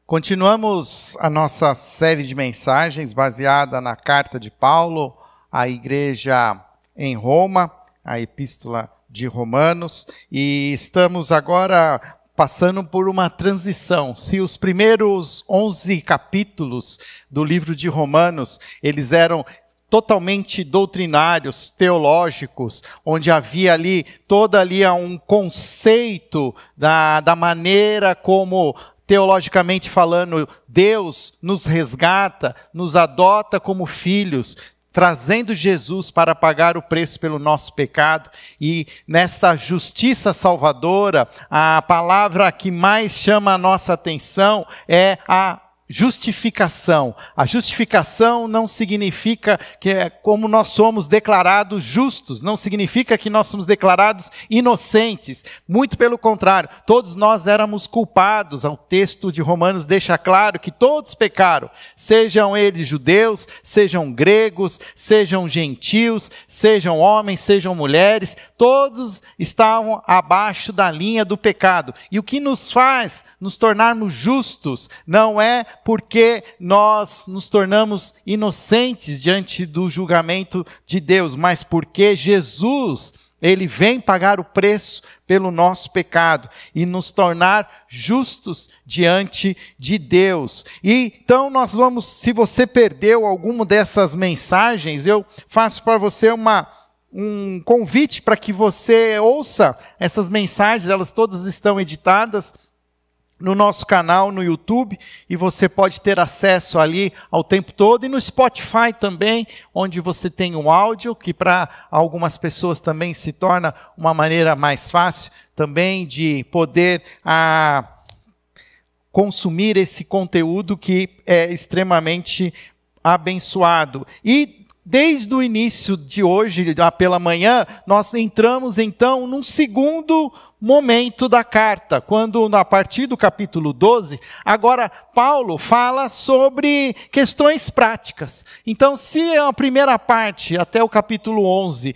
Continuamos a nossa série de mensagens baseada na carta de Paulo à igreja em Roma, a epístola de Romanos, e estamos agora passando por uma transição. Se os primeiros 11 capítulos do livro de Romanos, eles eram totalmente doutrinários, teológicos, onde havia ali um conceito da maneira como, teologicamente falando, Deus nos resgata, nos adota como filhos, trazendo Jesus para pagar o preço pelo nosso pecado. E nesta justiça salvadora, a palavra que mais chama a nossa atenção é a justificação. A justificação não significa que como nós somos declarados justos, não significa que nós somos declarados inocentes. Muito pelo contrário, todos nós éramos culpados. O texto de Romanos deixa claro que todos pecaram, sejam eles judeus, sejam gregos, sejam gentios, sejam homens, sejam mulheres, todos estavam abaixo da linha do pecado. E o que nos faz nos tornarmos justos não é porque nós nos tornamos inocentes diante do julgamento de Deus, mas porque Jesus, Ele vem pagar o preço pelo nosso pecado e nos tornar justos diante de Deus. E então nós vamos, se você perdeu alguma dessas mensagens, eu faço para você um convite para que você ouça essas mensagens, elas todas estão editadas no nosso canal no YouTube, e você pode ter acesso ali ao tempo todo, e no Spotify também, onde você tem um áudio, que para algumas pessoas também se torna uma maneira mais fácil também de poder consumir esse conteúdo que é extremamente abençoado. E desde o início de hoje, pela manhã, nós entramos então num segundo momento da carta, quando a partir do capítulo 12, agora Paulo fala sobre questões práticas. Então, se a primeira parte, até o capítulo 11,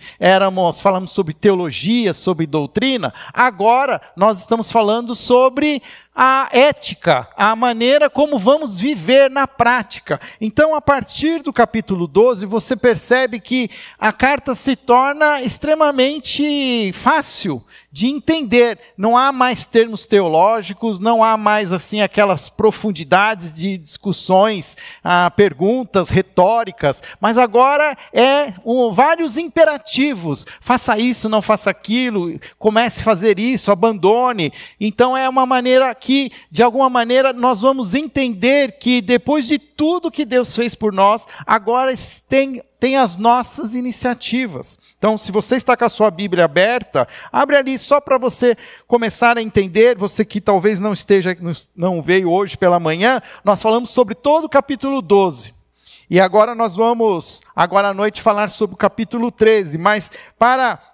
falamos sobre teologia, sobre doutrina, agora nós estamos falando sobre a ética, a maneira como vamos viver na prática. Então, a partir do capítulo 12, você percebe que a carta se torna extremamente fácil de entender. Não há mais termos teológicos, não há mais assim aquelas profundidades de discussões, perguntas retóricas, mas agora vários imperativos. Faça isso, não faça aquilo, comece a fazer isso, abandone. Então é uma maneira que, de alguma maneira, nós vamos entender que depois de tudo que Deus fez por nós, agora tem as nossas iniciativas. Então, se você está com a sua Bíblia aberta, abre ali só para você começar a entender, você que talvez não veio hoje pela manhã, nós falamos sobre todo o capítulo 12. E agora nós vamos, agora à noite, falar sobre o capítulo 13, mas para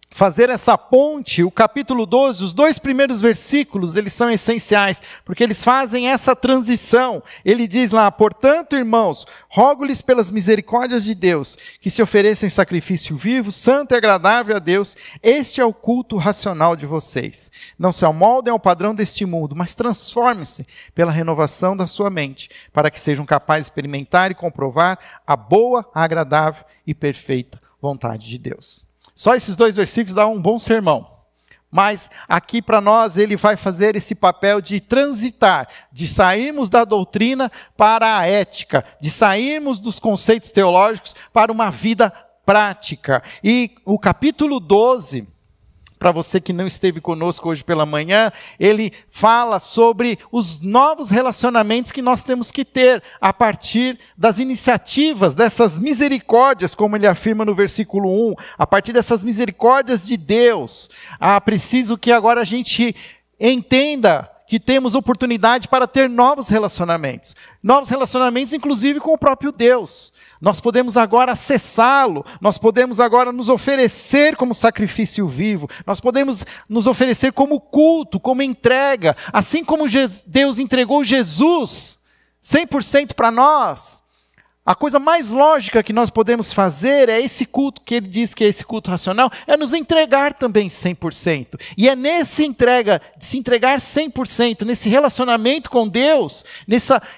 fazer essa ponte, o capítulo 12, os 2 primeiros versículos, eles são essenciais, porque eles fazem essa transição. Ele diz lá: portanto, irmãos, rogo-lhes pelas misericórdias de Deus, que se ofereçam em sacrifício vivo, santo e agradável a Deus, este é o culto racional de vocês. Não se amoldem ao padrão deste mundo, mas transformem-se pela renovação da sua mente, para que sejam capazes de experimentar e comprovar a boa, agradável e perfeita vontade de Deus. Só esses 2 versículos dão um bom sermão. Mas aqui para nós ele vai fazer esse papel de transitar, de sairmos da doutrina para a ética, de sairmos dos conceitos teológicos para uma vida prática. E o capítulo 12, para você que não esteve conosco hoje pela manhã, ele fala sobre os novos relacionamentos que nós temos que ter a partir das iniciativas, dessas misericórdias, como ele afirma no versículo 1, a partir dessas misericórdias de Deus. Preciso que agora a gente entenda que temos oportunidade para ter novos relacionamentos inclusive com o próprio Deus. Nós podemos agora acessá-lo, nós podemos agora nos oferecer como sacrifício vivo, nós podemos nos oferecer como culto, como entrega, assim como Deus entregou Jesus 100% para nós. A coisa mais lógica que nós podemos fazer é esse culto, que ele diz que é esse culto racional, é nos entregar também 100%. E é nessa entrega, se entregar 100%, nesse relacionamento com Deus,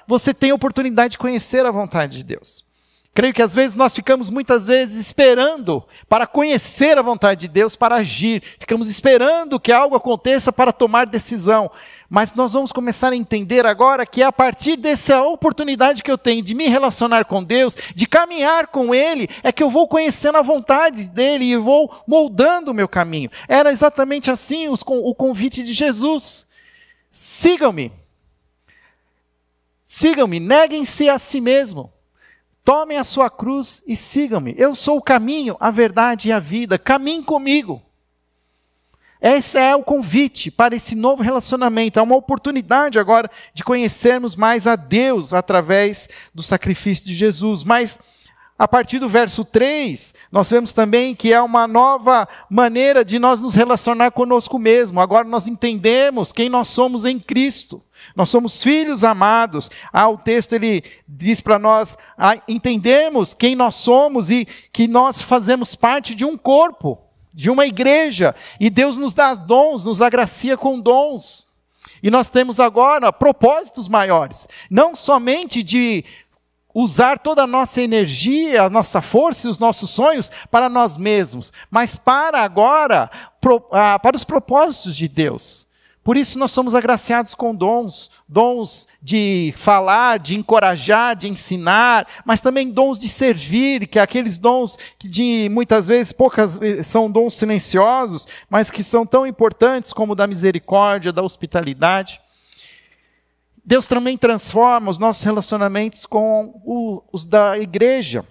você tem a oportunidade de conhecer a vontade de Deus. Creio que às vezes nós ficamos muitas vezes esperando para conhecer a vontade de Deus, para agir. Ficamos esperando que algo aconteça para tomar decisão. Mas nós vamos começar a entender agora que é a partir dessa oportunidade que eu tenho de me relacionar com Deus, de caminhar com Ele, é que eu vou conhecendo a vontade dEle e vou moldando o meu caminho. Era exatamente assim o convite de Jesus. Sigam-me. Sigam-me, neguem-se a si mesmo. Tomem a sua cruz e sigam-me. Eu sou o caminho, a verdade e a vida. Caminhem comigo. Esse é o convite para esse novo relacionamento. É uma oportunidade agora de conhecermos mais a Deus através do sacrifício de Jesus. Mas, a partir do verso 3, nós vemos também que é uma nova maneira de nós nos relacionar conosco mesmo. Agora nós entendemos quem nós somos em Cristo. Nós somos filhos amados. O texto ele diz para nós entendemos quem nós somos e que nós fazemos parte de um corpo, de uma igreja. E Deus nos dá dons, nos agracia com dons. E nós temos agora propósitos maiores. Não somente de usar toda a nossa energia, a nossa força e os nossos sonhos para nós mesmos, mas para agora, para os propósitos de Deus. Por isso nós somos agraciados com dons de falar, de encorajar, de ensinar, mas também dons de servir, que é aqueles dons que muitas vezes, são dons silenciosos, mas que são tão importantes como o da misericórdia, da hospitalidade. Deus também transforma os nossos relacionamentos com os da igreja.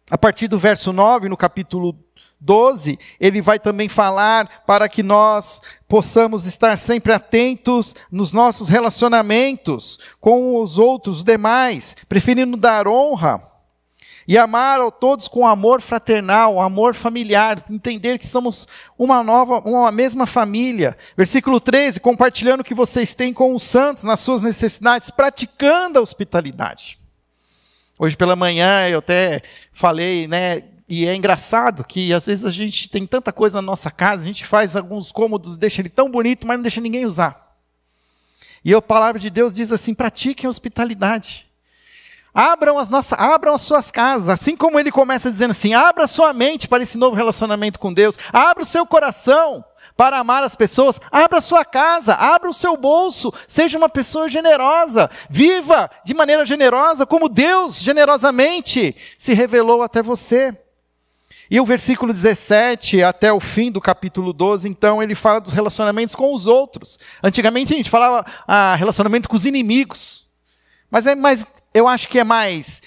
A partir do verso 9, no capítulo 12, ele vai também falar para que nós possamos estar sempre atentos nos nossos relacionamentos com os outros, os demais, preferindo dar honra e amar a todos com amor fraternal, amor familiar, entender que somos uma mesma família. Versículo 13, compartilhando o que vocês têm com os santos nas suas necessidades, praticando a hospitalidade. Hoje pela manhã eu até falei, e é engraçado que às vezes a gente tem tanta coisa na nossa casa, a gente faz alguns cômodos, deixa ele tão bonito, mas não deixa ninguém usar. E a palavra de Deus diz assim, pratiquem a hospitalidade. Abram as suas casas, assim como ele começa dizendo assim, abra sua mente para esse novo relacionamento com Deus, abra o seu coração para amar as pessoas, abra a sua casa, abra o seu bolso, seja uma pessoa generosa, viva de maneira generosa, como Deus generosamente se revelou até você. E o versículo 17 até o fim do capítulo 12, então, ele fala dos relacionamentos com os outros. Antigamente a gente falava relacionamento com os inimigos, mas eu acho que é mais,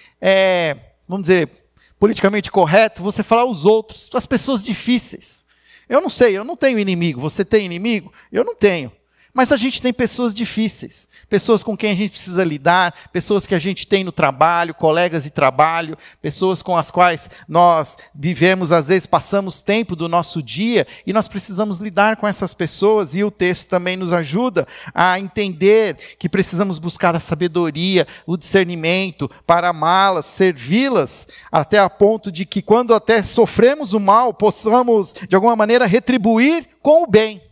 vamos dizer, politicamente correto você falar os outros, as pessoas difíceis. Eu não sei, eu não tenho inimigo. Você tem inimigo? Eu não tenho. Mas a gente tem pessoas difíceis, pessoas com quem a gente precisa lidar, pessoas que a gente tem no trabalho, colegas de trabalho, pessoas com as quais nós vivemos, às vezes passamos tempo do nosso dia e nós precisamos lidar com essas pessoas, e o texto também nos ajuda a entender que precisamos buscar a sabedoria, o discernimento para amá-las, servi-las, até a ponto de que quando até sofremos o mal, possamos de alguma maneira retribuir com o bem.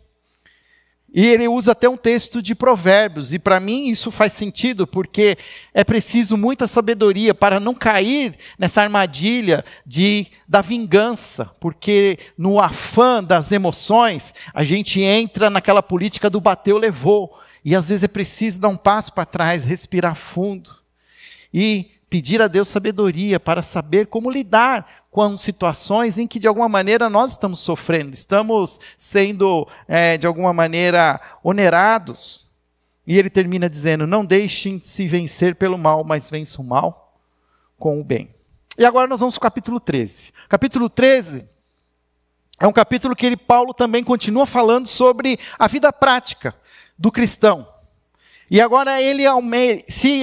E ele usa até um texto de Provérbios, e para mim isso faz sentido, porque é preciso muita sabedoria para não cair nessa armadilha da vingança, porque no afã das emoções, a gente entra naquela política do bateu, levou, e às vezes é preciso dar um passo para trás, respirar fundo, e pedir a Deus sabedoria para saber como lidar com situações em que de alguma maneira nós estamos sofrendo, estamos sendo de alguma maneira onerados. E ele termina dizendo, não deixem se vencer pelo mal, mas vençam o mal com o bem. E agora nós vamos para o capítulo 13. Capítulo 13 é um capítulo que Paulo também continua falando sobre a vida prática do cristão. E agora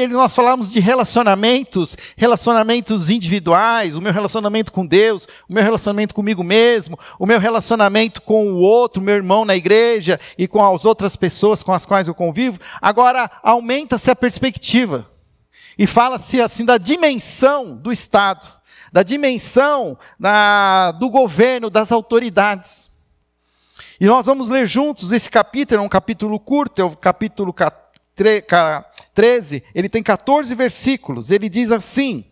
nós falamos de relacionamentos individuais, o meu relacionamento com Deus, o meu relacionamento comigo mesmo, o meu relacionamento com o outro, meu irmão na igreja e com as outras pessoas com as quais eu convivo, agora aumenta-se a perspectiva. E fala-se assim da dimensão do Estado, da dimensão do governo, das autoridades. E nós vamos ler juntos esse capítulo, é um capítulo curto, é o capítulo 13, ele tem 14 versículos, ele diz assim: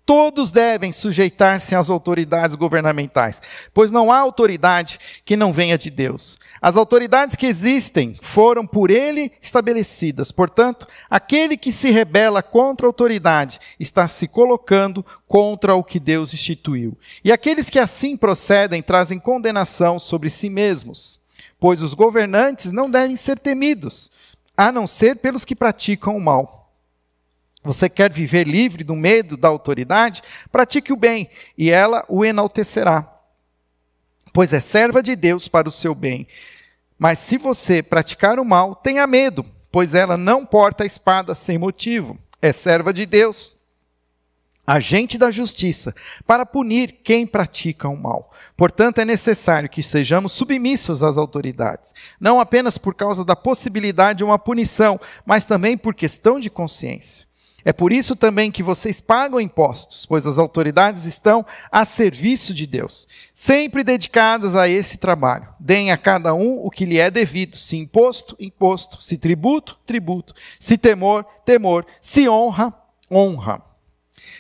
todos devem sujeitar-se às autoridades governamentais, pois não há autoridade que não venha de Deus. As autoridades que existem foram por ele estabelecidas. Portanto, aquele que se rebela contra a autoridade está se colocando contra o que Deus instituiu. E aqueles que assim procedem trazem condenação sobre si mesmos, pois os governantes não devem ser temidos, a não ser pelos que praticam o mal. Você quer viver livre do medo da autoridade? Pratique o bem, e ela o enaltecerá, pois é serva de Deus para o seu bem. Mas se você praticar o mal, tenha medo, pois ela não porta a espada sem motivo. É serva de Deus, agente da justiça, para punir quem pratica o mal. Portanto, é necessário que sejamos submissos às autoridades, não apenas por causa da possibilidade de uma punição, mas também por questão de consciência. É por isso também que vocês pagam impostos, pois as autoridades estão a serviço de Deus, sempre dedicadas a esse trabalho. Deem a cada um o que lhe é devido, se imposto, imposto, se tributo, tributo, se temor, temor, se honra, honra.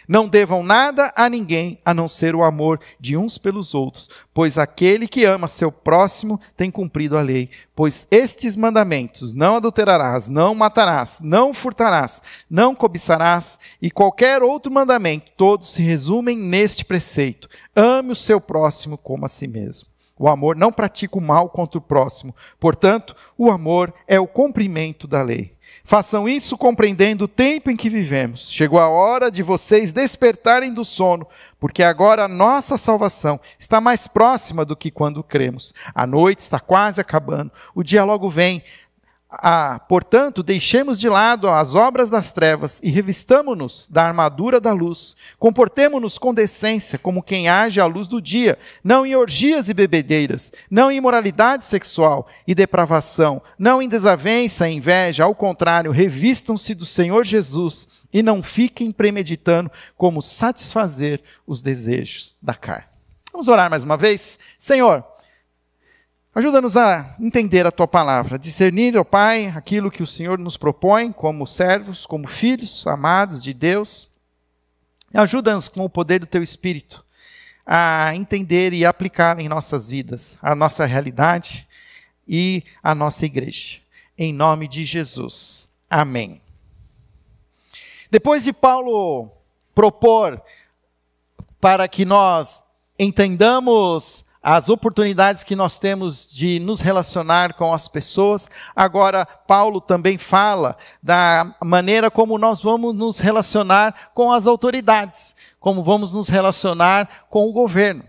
Não devam nada a ninguém, a não ser o amor de uns pelos outros, pois aquele que ama seu próximo tem cumprido a lei. Pois estes mandamentos: não adulterarás, não matarás, não furtarás, não cobiçarás, e qualquer outro mandamento, todos se resumem neste preceito: ame o seu próximo como a si mesmo. O amor não pratica o mal contra o próximo, portanto, o amor é o cumprimento da lei. Façam isso compreendendo o tempo em que vivemos. Chegou a hora de vocês despertarem do sono, porque agora a nossa salvação está mais próxima do que quando cremos. A noite está quase acabando, o dia logo vem. Portanto, deixemos de lado as obras das trevas e revistamo-nos da armadura da luz. Comportemo-nos com decência, como quem age à luz do dia, não em orgias e bebedeiras, não em imoralidade sexual e depravação, não em desavença e inveja. Ao contrário, revistam-se do Senhor Jesus e não fiquem premeditando como satisfazer os desejos da carne. Vamos orar mais uma vez? Senhor, ajuda-nos a entender a Tua palavra, discernir, ó Pai, aquilo que o Senhor nos propõe como servos, como filhos amados de Deus. Ajuda-nos com o poder do Teu Espírito a entender e aplicar em nossas vidas a nossa realidade e a nossa igreja. Em nome de Jesus. Amém. Depois de Paulo propor para que nós entendamos as oportunidades que nós temos de nos relacionar com as pessoas, agora Paulo também fala da maneira como nós vamos nos relacionar com as autoridades, como vamos nos relacionar com o governo.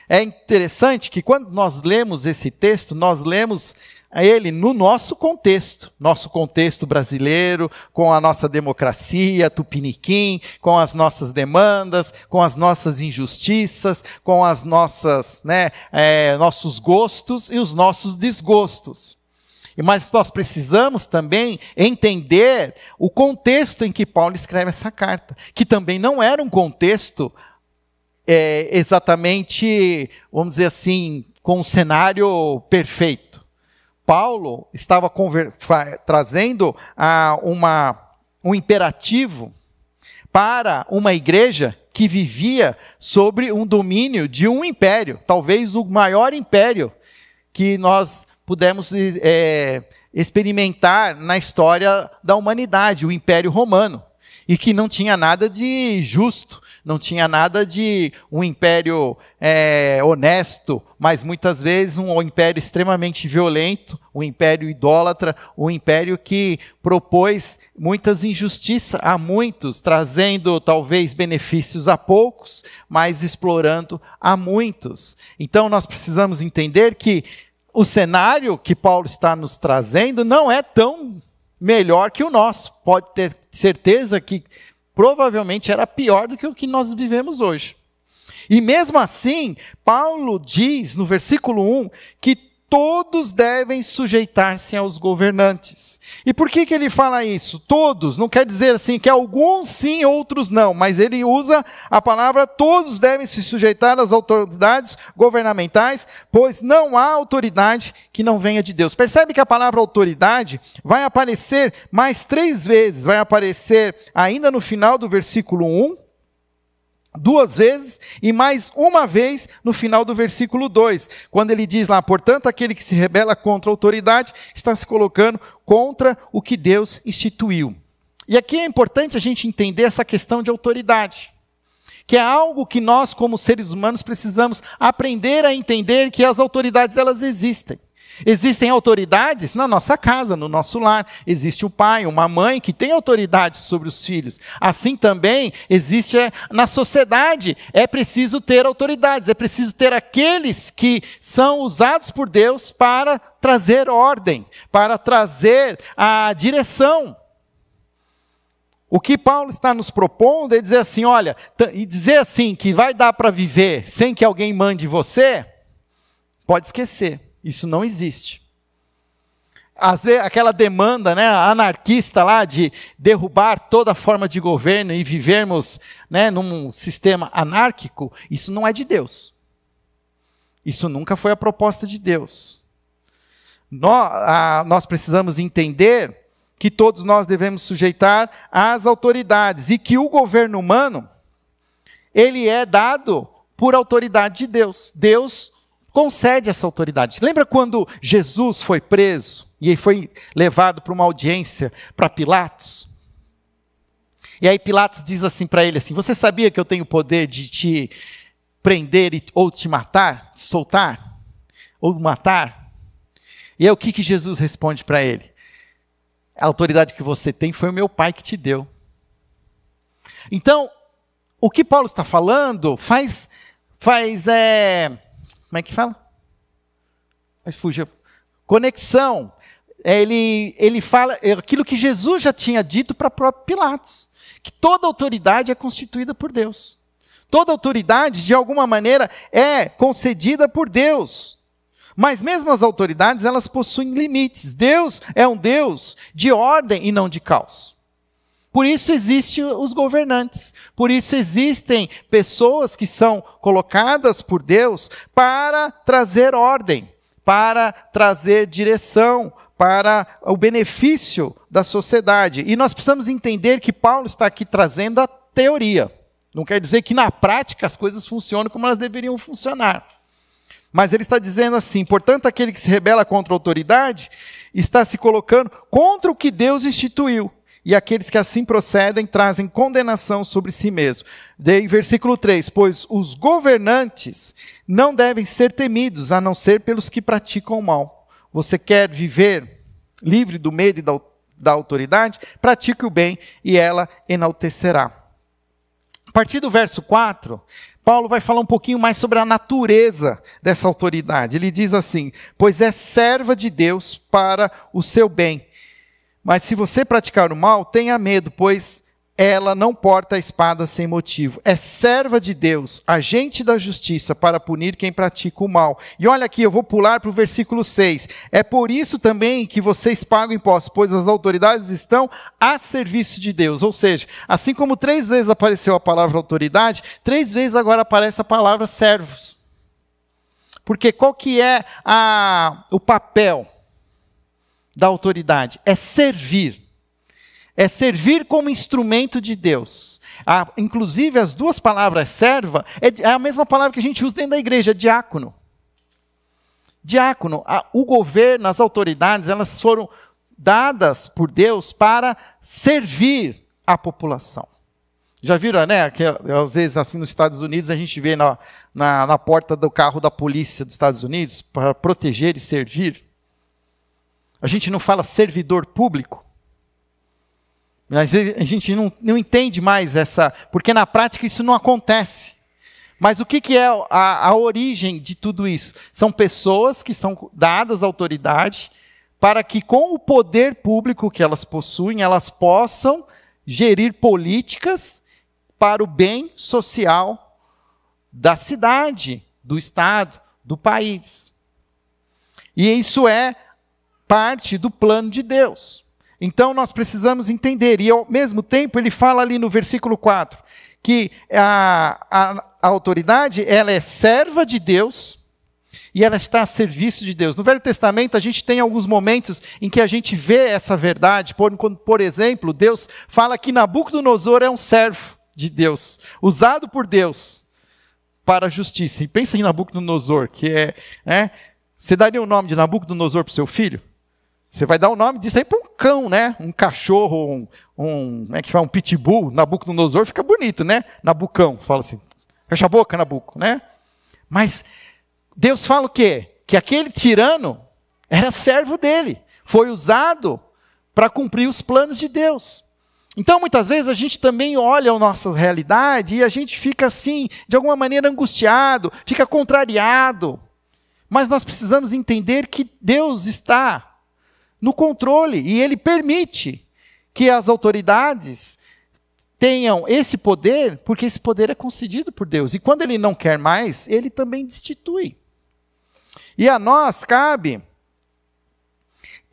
É interessante que quando nós lemos esse texto, nós lemos ele no nosso contexto brasileiro, com a nossa democracia, tupiniquim, com as nossas demandas, com as nossas injustiças, com as nossas, nossos gostos e os nossos desgostos. Mas nós precisamos também entender o contexto em que Paulo escreve essa carta, que também não era um contexto exatamente, vamos dizer assim, com um cenário perfeito. Paulo estava trazendo um imperativo para uma igreja que vivia sobre um domínio de um império, talvez o maior império que nós pudemos experimentar na história da humanidade, o Império Romano, e que não tinha nada de justo, não tinha nada de um império honesto, mas muitas vezes um império extremamente violento, um império idólatra, um império que propôs muitas injustiças a muitos, trazendo talvez benefícios a poucos, mas explorando a muitos. Então nós precisamos entender que o cenário que Paulo está nos trazendo não é tão melhor que o nosso. Pode ter certeza que provavelmente era pior do que o que nós vivemos hoje. E mesmo assim, Paulo diz no versículo 1 que todos devem sujeitar-se aos governantes. E por que ele fala isso? Todos, não quer dizer assim que alguns sim, outros não, mas ele usa a palavra todos devem se sujeitar às autoridades governamentais, pois não há autoridade que não venha de Deus. Percebe que a palavra autoridade vai aparecer mais 3 vezes, vai aparecer ainda no final do versículo 1, 2 vezes, e mais uma vez no final do versículo 2, quando ele diz lá, portanto, aquele que se rebela contra a autoridade está se colocando contra o que Deus instituiu. E aqui é importante a gente entender essa questão de autoridade, que é algo que nós, como seres humanos, precisamos aprender a entender que as autoridades, elas existem. Existem autoridades na nossa casa, no nosso lar. Existe um pai, uma mãe que tem autoridade sobre os filhos. Assim também existe na sociedade. É preciso ter autoridades, é preciso ter aqueles que são usados por Deus para trazer ordem, para trazer a direção. O que Paulo está nos propondo é dizer assim, olha, e dizer assim que vai dar para viver sem que alguém mande você, pode esquecer. Isso não existe. Às vezes, aquela demanda, né, anarquista lá de derrubar toda forma de governo e vivermos, né, num sistema anárquico, isso não é de Deus. Isso nunca foi a proposta de Deus. Nós precisamos entender que todos nós devemos sujeitar às autoridades e que o governo humano, ele é dado por autoridade de Deus. Deus concede essa autoridade. Lembra quando Jesus foi preso e foi levado para uma audiência para Pilatos? E aí Pilatos diz assim para ele assim, você sabia que eu tenho o poder de te prender ou te matar, te soltar, ou matar? E aí o que Jesus responde para ele? A autoridade que você tem foi o meu Pai que te deu. Então, o que Paulo está falando faz como é que fala? Fugiu. Conexão. Ele fala aquilo que Jesus já tinha dito para o próprio Pilatos, que toda autoridade é constituída por Deus. Toda autoridade, de alguma maneira, é concedida por Deus. Mas mesmo as autoridades, elas possuem limites. Deus é um Deus de ordem e não de caos. Por isso existem os governantes, por isso existem pessoas que são colocadas por Deus para trazer ordem, para trazer direção, para o benefício da sociedade. E nós precisamos entender que Paulo está aqui trazendo a teoria. Não quer dizer que na prática as coisas funcionam como elas deveriam funcionar. Mas ele está dizendo assim, portanto, aquele que se rebela contra a autoridade está se colocando contra o que Deus instituiu. E aqueles que assim procedem trazem condenação sobre si mesmo. Daí, versículo 3, pois os governantes não devem ser temidos, a não ser pelos que praticam o mal. Você quer viver livre do medo e da autoridade? Pratique o bem e ela enaltecerá. A partir do verso 4, Paulo vai falar um pouquinho mais sobre a natureza dessa autoridade. Ele diz assim, pois é serva de Deus para o seu bem. Mas se você praticar o mal, tenha medo, pois ela não porta a espada sem motivo. É serva de Deus, agente da justiça para punir quem pratica o mal. E olha aqui, eu vou pular para o versículo 6. É por isso também que vocês pagam impostos, pois as autoridades estão a serviço de Deus. Ou seja, assim como 3 vezes apareceu a palavra autoridade, 3 vezes agora aparece a palavra servos. Porque qual que é o papel da autoridade? É servir. É servir como instrumento de Deus. Inclusive, as 2 palavras serva é a mesma palavra que a gente usa dentro da igreja, diácono. Diácono, o governo, as autoridades, elas foram dadas por Deus para servir a população. Já viram, né? Que, às vezes, assim, nos Estados Unidos, a gente vê na porta do carro da polícia dos Estados Unidos, para proteger e servir. A gente não fala servidor público. Mas a gente não entende mais porque na prática isso não acontece. Mas o que é a origem de tudo isso? São pessoas que são dadas autoridade para que com o poder público que elas possuem, elas possam gerir políticas para o bem social da cidade, do estado, do país. E isso é parte do plano de Deus. Então nós precisamos entender, e ao mesmo tempo ele fala ali no versículo 4, que a autoridade, ela é serva de Deus, e ela está a serviço de Deus. No Velho Testamento a gente tem alguns momentos em que a gente vê essa verdade, quando, por exemplo, Deus fala que Nabucodonosor é um servo de Deus, usado por Deus para a justiça. E pensa em Nabucodonosor, que você daria o nome de Nabucodonosor para o seu filho? Você vai dar o nome disso aí para um cão, né? Um cachorro, como é que fala? Um pitbull. Nabucodonosor fica bonito, né? Nabucão, fala assim. Fecha a boca, Nabuco, né? Mas Deus fala o quê? Que aquele tirano era servo dele. Foi usado para cumprir os planos de Deus. Então, muitas vezes, a gente também olha a nossa realidade e a gente fica assim, de alguma maneira angustiado, fica contrariado. Mas nós precisamos entender que Deus está no controle, e Ele permite que as autoridades tenham esse poder, porque esse poder é concedido por Deus. E quando Ele não quer mais, Ele também destitui. E a nós cabe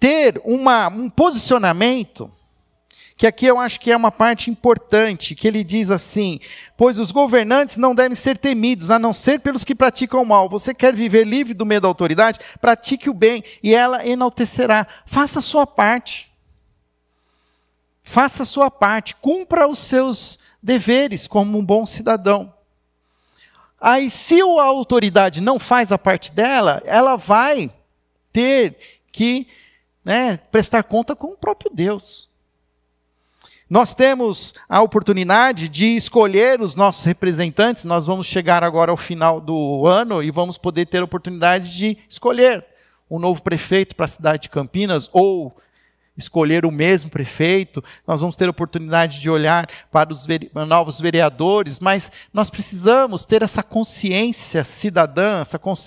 ter um posicionamento, que aqui eu acho que é uma parte importante, que ele diz assim: pois os governantes não devem ser temidos, a não ser pelos que praticam o mal. Você quer viver livre do medo da autoridade? Pratique o bem, e ela enaltecerá. Faça a sua parte. Faça a sua parte. Cumpra os seus deveres como um bom cidadão. Aí, se a autoridade não faz a parte dela, ela vai ter que prestar conta com o próprio Deus. Nós temos a oportunidade de escolher os nossos representantes. Nós vamos chegar agora ao final do ano e vamos poder ter a oportunidade de escolher um novo prefeito para a cidade de Campinas, ou escolher o mesmo prefeito. Nós vamos ter a oportunidade de olhar para os novos vereadores, mas nós precisamos ter essa consciência cidadã,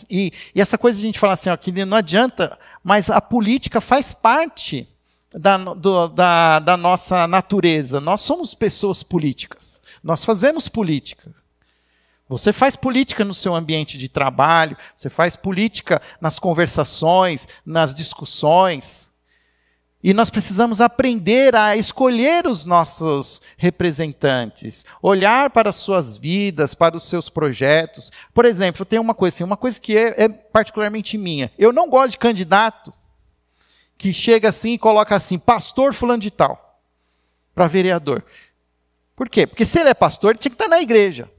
e essa coisa de a gente falar assim, que não adianta, mas a política faz parte da nossa natureza. Nós somos pessoas políticas. Nós fazemos política. Você faz política no seu ambiente de trabalho, você faz política nas conversações, nas discussões. E nós precisamos aprender a escolher os nossos representantes, olhar para as suas vidas, para os seus projetos. Por exemplo, eu tenho uma coisa que é particularmente minha. Eu não gosto de candidato que chega assim e coloca assim, pastor fulano de tal, para vereador. Por quê? Porque se ele é pastor, ele tinha que estar na igreja.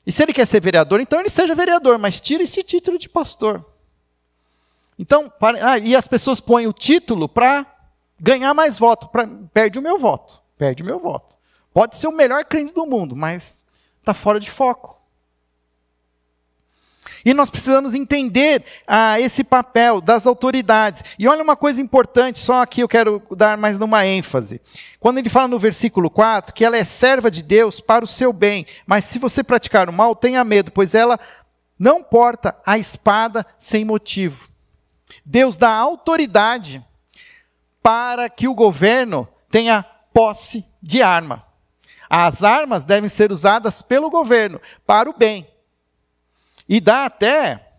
E se ele quer ser vereador, então ele seja vereador, mas tira esse título de pastor. Então, e as pessoas põem o título para ganhar mais voto. Perde o meu voto. Pode ser o melhor crente do mundo, mas está fora de foco. E nós precisamos entender esse papel das autoridades. E olha uma coisa importante, só aqui eu quero dar mais uma ênfase. Quando ele fala no versículo 4, que ela é serva de Deus para o seu bem, mas se você praticar o mal, tenha medo, pois ela não porta a espada sem motivo. Deus dá autoridade para que o governo tenha posse de arma. As armas devem ser usadas pelo governo para o bem. E dá até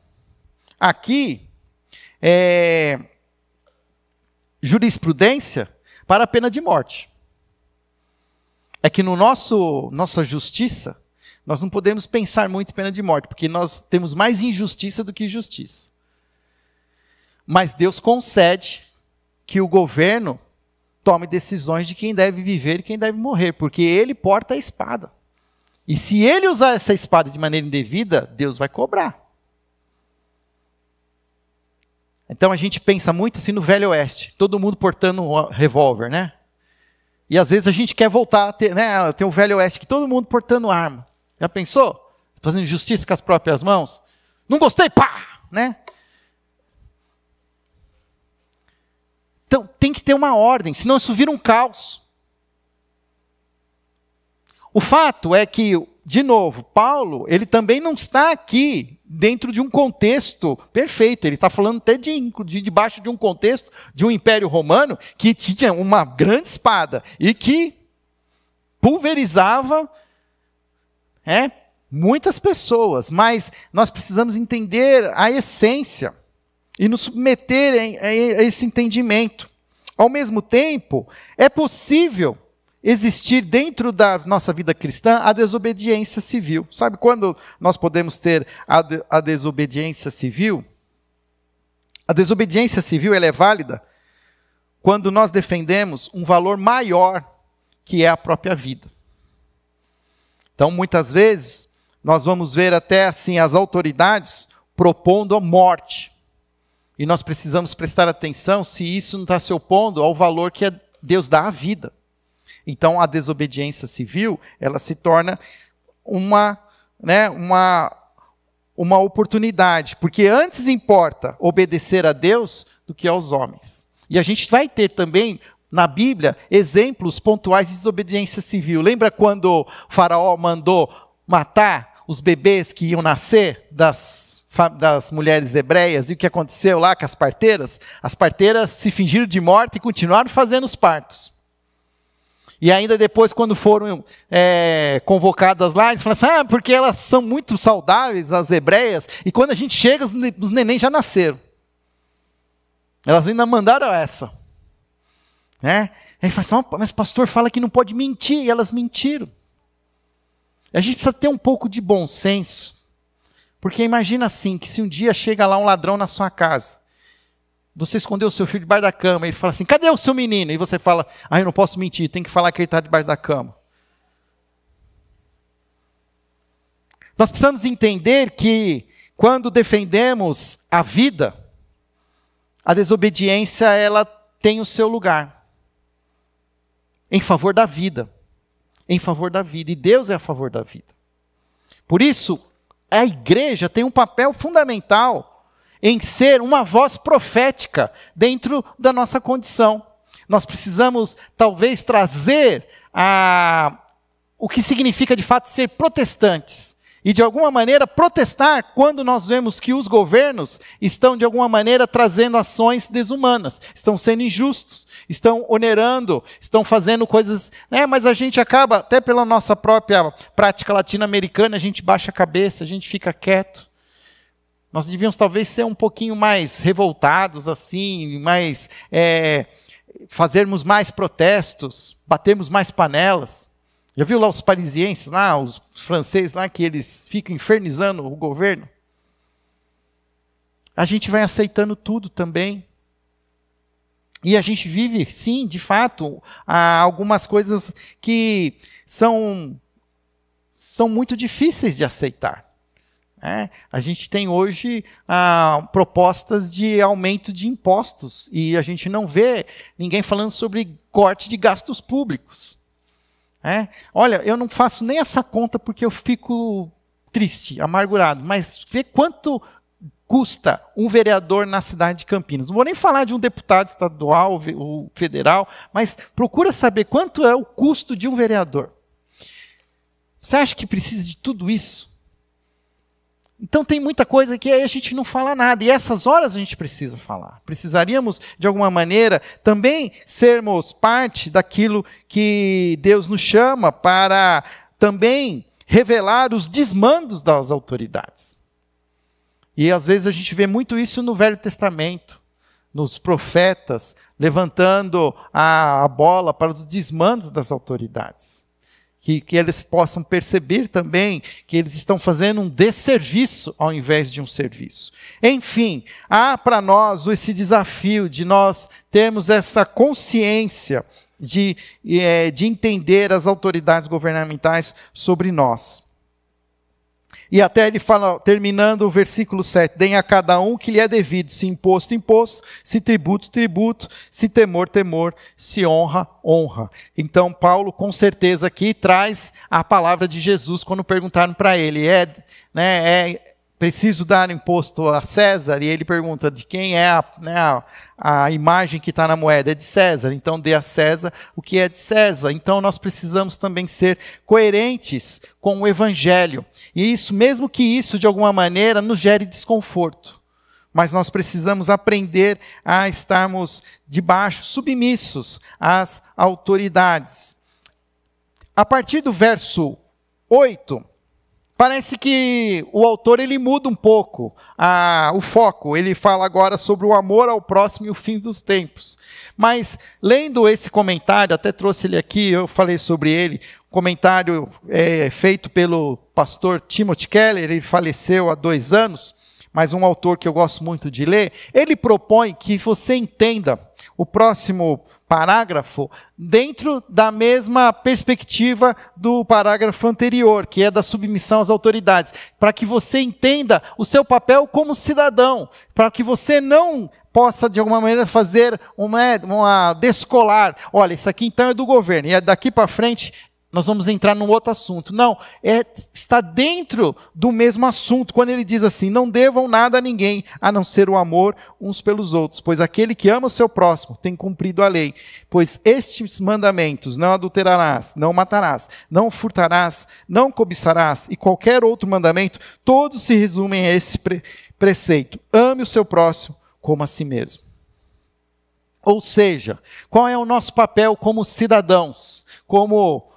aqui jurisprudência para a pena de morte. É que no nossa justiça, nós não podemos pensar muito em pena de morte, porque nós temos mais injustiça do que justiça. Mas Deus concede que o governo tome decisões de quem deve viver e quem deve morrer, porque ele porta a espada. E se ele usar essa espada de maneira indevida, Deus vai cobrar. Então a gente pensa muito assim no Velho Oeste, todo mundo portando um revólver, né? E às vezes a gente quer voltar a ter, tem o Velho Oeste, que todo mundo portando arma. Já pensou? Fazendo justiça com as próprias mãos? Não gostei, pá! Né? Então tem que ter uma ordem, senão isso vira um caos. O fato é que, de novo, Paulo, ele também não está aqui dentro de um contexto perfeito. Ele está falando até debaixo de um contexto de um império romano que tinha uma grande espada e que pulverizava muitas pessoas. Mas nós precisamos entender a essência. e nos submeter a esse entendimento. Ao mesmo tempo, é possível existir dentro da nossa vida cristã a desobediência civil. Sabe quando nós podemos ter a desobediência civil? A desobediência civil ela é válida quando nós defendemos um valor maior, que é a própria vida. Então, muitas vezes, nós vamos ver até assim as autoridades propondo a morte. E nós precisamos prestar atenção se isso não está se opondo ao valor que Deus dá à vida. Então, a desobediência civil, ela se torna uma oportunidade. Porque antes importa obedecer a Deus do que aos homens. E a gente vai ter também, na Bíblia, exemplos pontuais de desobediência civil. Lembra quando o faraó mandou matar os bebês que iam nascer das mulheres hebreias? E o que aconteceu lá com as parteiras? As parteiras se fingiram de morte e continuaram fazendo os partos. E ainda depois, quando foram convocadas lá, eles falaram assim, porque elas são muito saudáveis, as hebreias, e quando a gente chega, os neném já nasceram. Elas ainda mandaram essa. Aí fala assim, mas pastor fala que não pode mentir, e elas mentiram. A gente precisa ter um pouco de bom senso, porque imagina assim, que se um dia chega lá um ladrão na sua casa, você escondeu o seu filho debaixo da cama, ele fala assim, cadê o seu menino? E você fala, eu não posso mentir, tem que falar que ele está debaixo da cama. Nós precisamos entender que, quando defendemos a vida, a desobediência, ela tem o seu lugar. Em favor da vida. Em favor da vida. E Deus é a favor da vida. Por isso, a igreja tem um papel fundamental em ser uma voz profética dentro da nossa condição. Nós precisamos, talvez, trazer o que significa, de fato, ser protestantes. E, de alguma maneira, protestar quando nós vemos que os governos estão, de alguma maneira, trazendo ações desumanas. Estão sendo injustos, estão onerando, estão fazendo coisas... Mas a gente acaba, até pela nossa própria prática latino-americana, a gente baixa a cabeça, a gente fica quieto. Nós devíamos, talvez, ser um pouquinho mais revoltados, assim, mais... fazermos mais protestos, batermos mais panelas. Já viu lá os parisienses, lá, os franceses, lá, que eles ficam infernizando o governo? A gente vai aceitando tudo também. E a gente vive, sim, de fato, algumas coisas que são muito difíceis de aceitar. A gente tem hoje propostas de aumento de impostos, e a gente não vê ninguém falando sobre corte de gastos públicos. Olha, eu não faço nem essa conta porque eu fico triste, amargurado, mas vê quanto custa um vereador na cidade de Campinas. Não vou nem falar de um deputado estadual ou federal, mas procura saber quanto é o custo de um vereador. Você acha que precisa de tudo isso? Então tem muita coisa que a gente não fala nada, e essas horas a gente precisa falar. Precisaríamos, de alguma maneira, também sermos parte daquilo que Deus nos chama para também revelar os desmandos das autoridades. E às vezes a gente vê muito isso no Velho Testamento, nos profetas, levantando a bola para os desmandos das autoridades. Que eles possam perceber também que eles estão fazendo um desserviço ao invés de um serviço. Enfim, há para nós esse desafio de nós termos essa consciência de entender as autoridades governamentais sobre nós. E até ele fala, terminando o versículo 7, deem a cada um que lhe é devido, se imposto, imposto, se tributo, tributo, se temor, temor, se honra, honra. Então Paulo com certeza aqui traz a palavra de Jesus quando perguntaram para ele, preciso dar imposto a César? E ele pergunta de quem é a imagem que está na moeda. É de César, então dê a César o que é de César. Então nós precisamos também ser coerentes com o Evangelho. E isso, mesmo que isso de alguma maneira nos gere desconforto. Mas nós precisamos aprender a estarmos debaixo, submissos às autoridades. A partir do verso 8... parece que o autor ele muda um pouco o foco. Ele fala agora sobre o amor ao próximo e o fim dos tempos. Mas, lendo esse comentário, até trouxe ele aqui, eu falei sobre ele, comentário feito pelo pastor Timothy Keller, ele faleceu há 2 anos, mas um autor que eu gosto muito de ler, ele propõe que você entenda o próximo parágrafo dentro da mesma perspectiva do parágrafo anterior, que é da submissão às autoridades, para que você entenda o seu papel como cidadão, para que você não possa, de alguma maneira, fazer uma descolar. Olha, isso aqui então é do governo, e daqui para frente nós vamos entrar num outro assunto. Não, está dentro do mesmo assunto, quando ele diz assim, não devam nada a ninguém, a não ser o amor uns pelos outros, pois aquele que ama o seu próximo tem cumprido a lei. Pois estes mandamentos, não adulterarás, não matarás, não furtarás, não cobiçarás, e qualquer outro mandamento, todos se resumem a esse preceito: ame o seu próximo como a si mesmo. Ou seja, qual é o nosso papel como cidadãos, como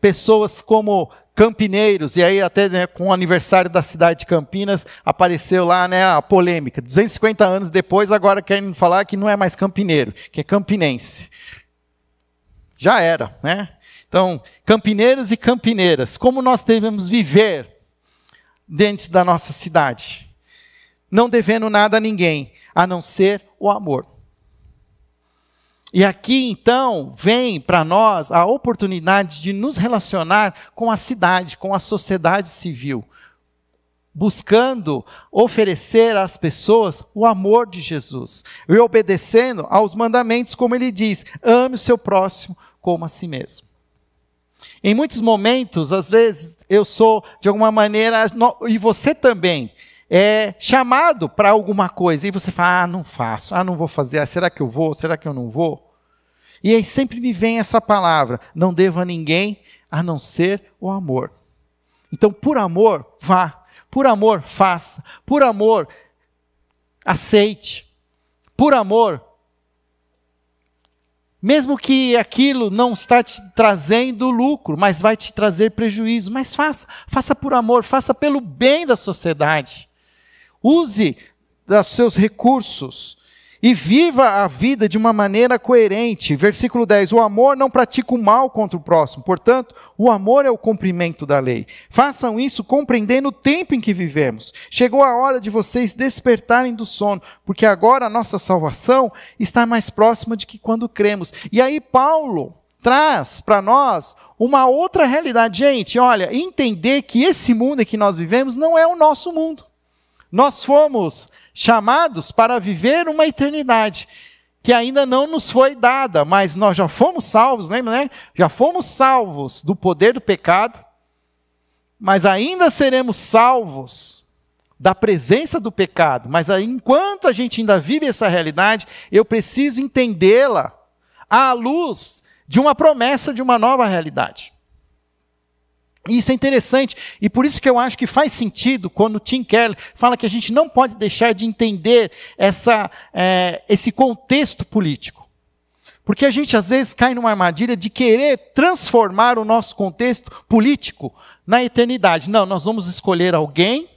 pessoas, como campineiros? E aí até, né, com o aniversário da cidade de Campinas, apareceu lá, né, a polêmica. 250 anos depois, agora querem falar que não é mais campineiro, que é campinense. Já era, né? Então, campineiros e campineiras, como nós devemos viver dentro da nossa cidade? Não devendo nada a ninguém, a não ser o amor. E aqui, então, vem para nós a oportunidade de nos relacionar com a cidade, com a sociedade civil, buscando oferecer às pessoas o amor de Jesus, e obedecendo aos mandamentos, como ele diz, ame o seu próximo como a si mesmo. Em muitos momentos, às vezes, eu sou, de alguma maneira, e você também, chamado para alguma coisa, e você fala, não faço, não vou fazer, será que eu vou, será que eu não vou? E aí sempre me vem essa palavra, não devo a ninguém, a não ser o amor. Então, por amor, vá, por amor, faça, por amor, aceite, por amor, mesmo que aquilo não está te trazendo lucro, mas vai te trazer prejuízo, mas faça por amor, faça pelo bem da sociedade. Use dos seus recursos e viva a vida de uma maneira coerente. Versículo 10, o amor não pratica o mal contra o próximo, portanto, o amor é o cumprimento da lei. Façam isso compreendendo o tempo em que vivemos. Chegou a hora de vocês despertarem do sono, porque agora a nossa salvação está mais próxima de que quando cremos. E aí Paulo traz para nós uma outra realidade. Gente, olha, entender que esse mundo em que nós vivemos não é o nosso mundo. Nós fomos chamados para viver uma eternidade que ainda não nos foi dada, mas nós já fomos salvos, lembra, né? Já fomos salvos do poder do pecado, mas ainda seremos salvos da presença do pecado. Mas enquanto a gente ainda vive essa realidade, eu preciso entendê-la à luz de uma promessa de uma nova realidade. E isso é interessante, e por isso que eu acho que faz sentido quando Tim Keller fala que a gente não pode deixar de entender esse contexto político. Porque a gente às vezes cai numa armadilha de querer transformar o nosso contexto político na eternidade. Não, nós vamos escolher alguém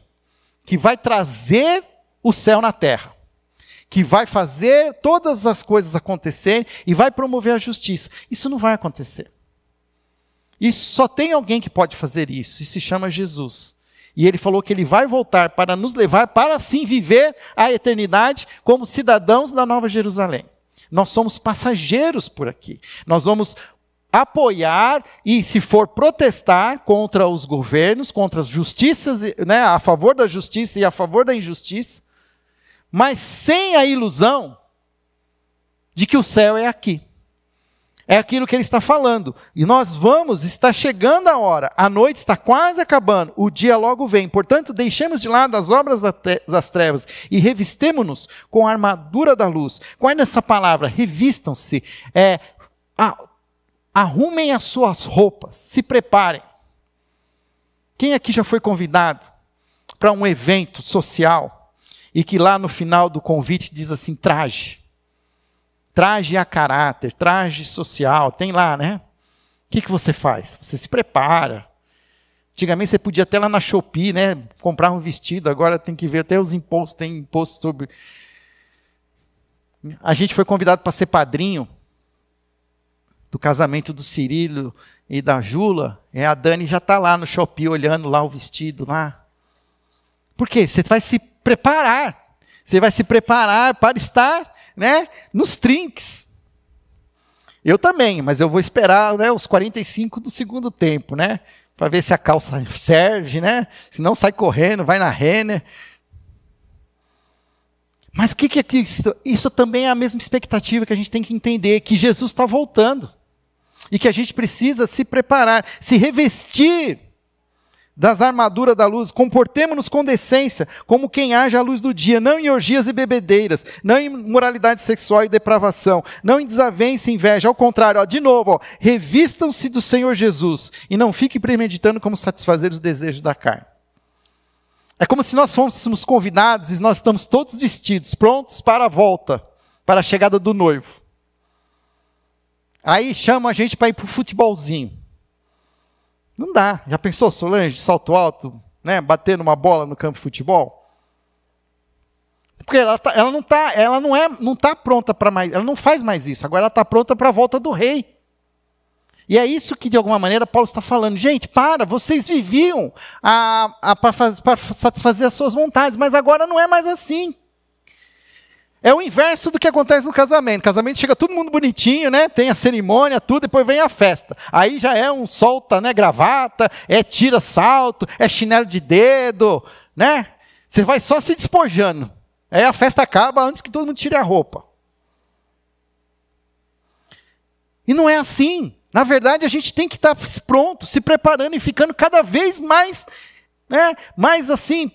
que vai trazer o céu na terra, que vai fazer todas as coisas acontecerem e vai promover a justiça. Isso não vai acontecer. Isso só tem alguém que pode fazer isso, e se chama Jesus. E ele falou que ele vai voltar para nos levar, para assim viver a eternidade como cidadãos da Nova Jerusalém. Nós somos passageiros por aqui. Nós vamos apoiar e, se for protestar contra os governos, contra as justiças, né, a favor da justiça e a favor da injustiça, mas sem a ilusão de que o céu é aqui. É aquilo que ele está falando. E nós está chegando a hora. A noite está quase acabando. O dia logo vem. Portanto, deixemos de lado as obras das trevas e revistemo-nos com a armadura da luz. Qual é essa palavra? Revistam-se. Arrumem as suas roupas. Se preparem. Quem aqui já foi convidado para um evento social e que lá no final do convite diz assim, traje a caráter, traje social, tem lá, né? O que você faz? Você se prepara, Antigamente você podia até lá na Shopee, né, comprar um vestido, agora tem que ver até os impostos, tem imposto sobre... A gente foi convidado para ser padrinho do casamento do Cirilo e da Jula, e a Dani já está lá no Shopee olhando lá o vestido lá. Por quê? Você vai se preparar. Você vai se preparar para estar, né, nos trinques. Eu também, mas eu vou esperar, né, os 45 do segundo tempo, né, para ver se a calça serve, né? Se não, sai correndo, vai na Renner. Mas o que é isso? Isso também é a mesma expectativa que a gente tem que entender, que Jesus está voltando. E que a gente precisa se preparar, se revestir das armaduras da luz. Comportemo-nos com decência, como quem age à luz do dia, não em orgias e bebedeiras, não em moralidade sexual e depravação, não em desavença e inveja. Ao contrário, de novo, revistam-se do Senhor Jesus e não fiquem premeditando como satisfazer os desejos da carne. É como se nós fôssemos convidados e nós estamos todos vestidos, prontos para a volta, para a chegada do noivo. Aí chama a gente para ir para o futebolzinho. Não dá. Já pensou, Solange, de salto alto, né, batendo uma bola no campo de futebol? Porque ela não tá pronta para mais, ela não faz mais isso. Agora ela está pronta para a volta do rei. E é isso que, de alguma maneira, Paulo está falando. Gente, vocês viviam para satisfazer as suas vontades, mas agora não é mais assim. É o inverso do que acontece no casamento. No casamento chega todo mundo bonitinho, né? Tem a cerimônia, tudo, depois vem a festa. Aí já é um solta, né, gravata, tira salto, chinelo de dedo, né? Você vai só se despojando. Aí a festa acaba antes que todo mundo tire a roupa. E não é assim. Na verdade, a gente tem que estar pronto, se preparando e ficando cada vez mais, né, mais assim,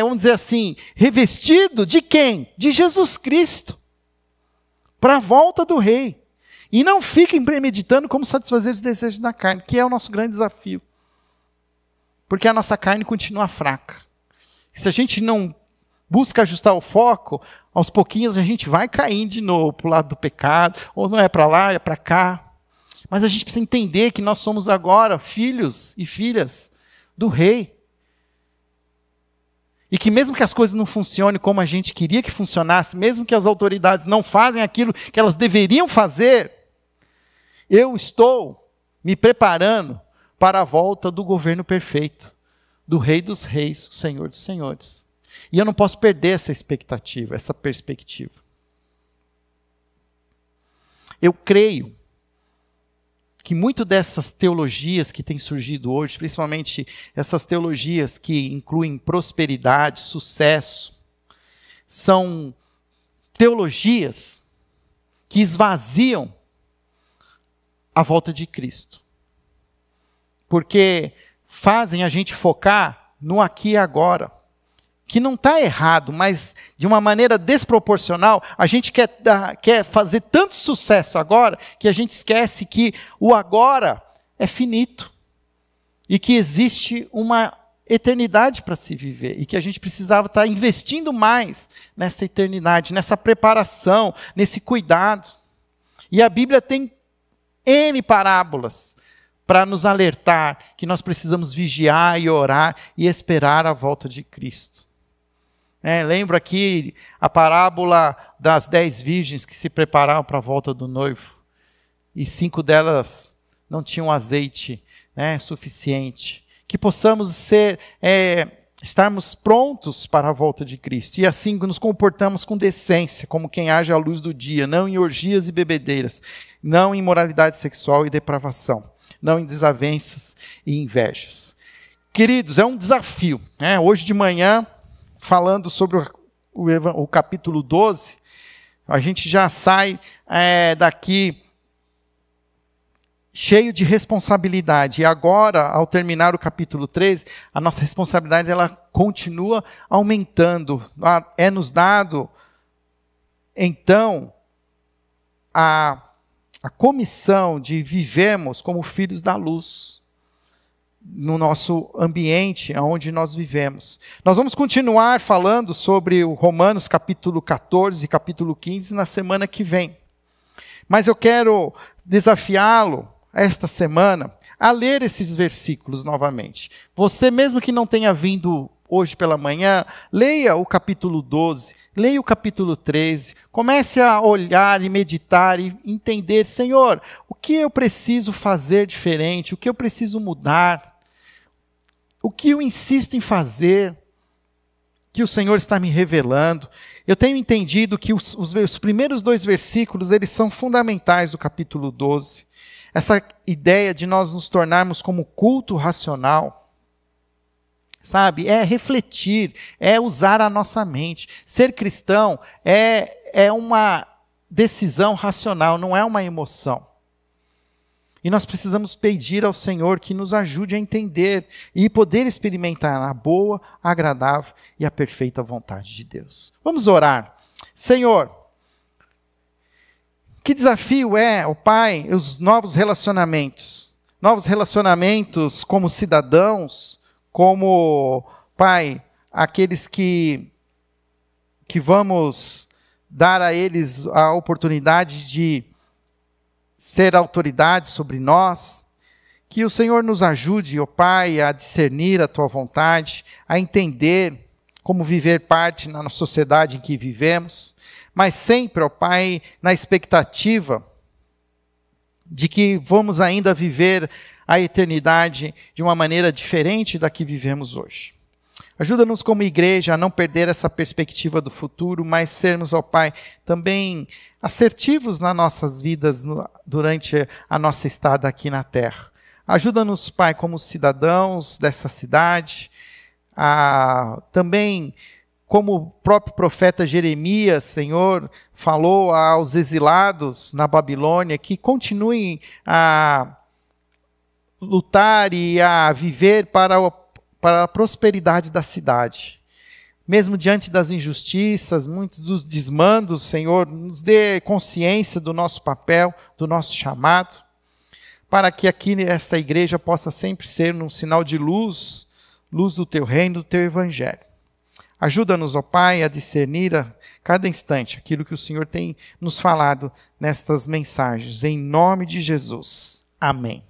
vamos dizer assim, revestido de quem? De Jesus Cristo. Para a volta do rei. E não fiquem premeditando como satisfazer os desejos da carne, que é o nosso grande desafio. Porque a nossa carne continua fraca. Se a gente não busca ajustar o foco, aos pouquinhos a gente vai caindo de novo para o lado do pecado, ou não é para lá, é para cá. Mas a gente precisa entender que nós somos agora filhos e filhas do rei. E que mesmo que as coisas não funcionem como a gente queria que funcionasse, mesmo que as autoridades não fazem aquilo que elas deveriam fazer, eu estou me preparando para a volta do governo perfeito, do Rei dos Reis, o Senhor dos Senhores. E eu não posso perder essa expectativa, essa perspectiva. Eu creio que muito dessas teologias que têm surgido hoje, principalmente essas teologias que incluem prosperidade, sucesso, são teologias que esvaziam a volta de Cristo. Porque fazem a gente focar no aqui e agora. Que não está errado, mas de uma maneira desproporcional, a gente quer fazer tanto sucesso agora, que a gente esquece que o agora é finito. E que existe uma eternidade para se viver. E que a gente precisava estar investindo mais nessa eternidade, nessa preparação, nesse cuidado. E a Bíblia tem N parábolas para nos alertar que nós precisamos vigiar e orar e esperar a volta de Cristo. Lembro aqui a parábola das 10 virgens que se preparavam para a volta do noivo. E 5 delas não tinham azeite, suficiente. Que possamos estarmos prontos para a volta de Cristo. E assim nos comportamos com decência, como quem age à luz do dia, não em orgias e bebedeiras, não em imoralidade sexual e depravação, não em desavenças e invejas. Queridos, é um desafio. Hoje de manhã, falando sobre o capítulo 12, a gente já sai daqui cheio de responsabilidade. E agora, ao terminar o capítulo 13, a nossa responsabilidade ela continua aumentando. É-nos dado, então, a comissão de vivermos como filhos da luz no nosso ambiente onde nós vivemos. Nós vamos continuar falando sobre o Romanos capítulo 14 e capítulo 15 na semana que vem. Mas eu quero desafiá-lo esta semana a ler esses versículos novamente. Você, mesmo que não tenha vindo hoje pela manhã, leia o capítulo 12, leia o capítulo 13, comece a olhar e meditar e entender, Senhor, o que eu preciso fazer diferente, o que eu preciso mudar, o que eu insisto em fazer, que o Senhor está me revelando. Eu tenho entendido que os primeiros 2 versículos, eles são fundamentais do capítulo 12. Essa ideia de nós nos tornarmos como culto racional, sabe? É refletir, é usar a nossa mente. Ser cristão é uma decisão racional, não é uma emoção. E nós precisamos pedir ao Senhor que nos ajude a entender e poder experimentar a boa, agradável e a perfeita vontade de Deus. Vamos orar. Senhor, que desafio é, ó Pai, os novos relacionamentos. Novos relacionamentos como cidadãos, como, Pai, aqueles que vamos dar a eles a oportunidade de ser autoridade sobre nós, que o Senhor nos ajude, ó Pai, a discernir a Tua vontade, a entender como viver parte na sociedade em que vivemos, mas sempre, ó Pai, na expectativa de que vamos ainda viver a eternidade de uma maneira diferente da que vivemos hoje. Ajuda-nos como igreja a não perder essa perspectiva do futuro, mas sermos, ó Pai, também assertivos nas nossas vidas durante a nossa estada aqui na terra. Ajuda-nos, Pai, como cidadãos dessa cidade, também como o próprio profeta Jeremias, Senhor, falou aos exilados na Babilônia, que continuem a lutar e a viver para a prosperidade da cidade. Mesmo diante das injustiças, muitos dos desmandos, Senhor, nos dê consciência do nosso papel, do nosso chamado, para que aqui esta igreja possa sempre ser um sinal de luz, luz do Teu reino, do Teu evangelho. Ajuda-nos, ó Pai, a discernir a cada instante aquilo que o Senhor tem nos falado nestas mensagens. Em nome de Jesus. Amém.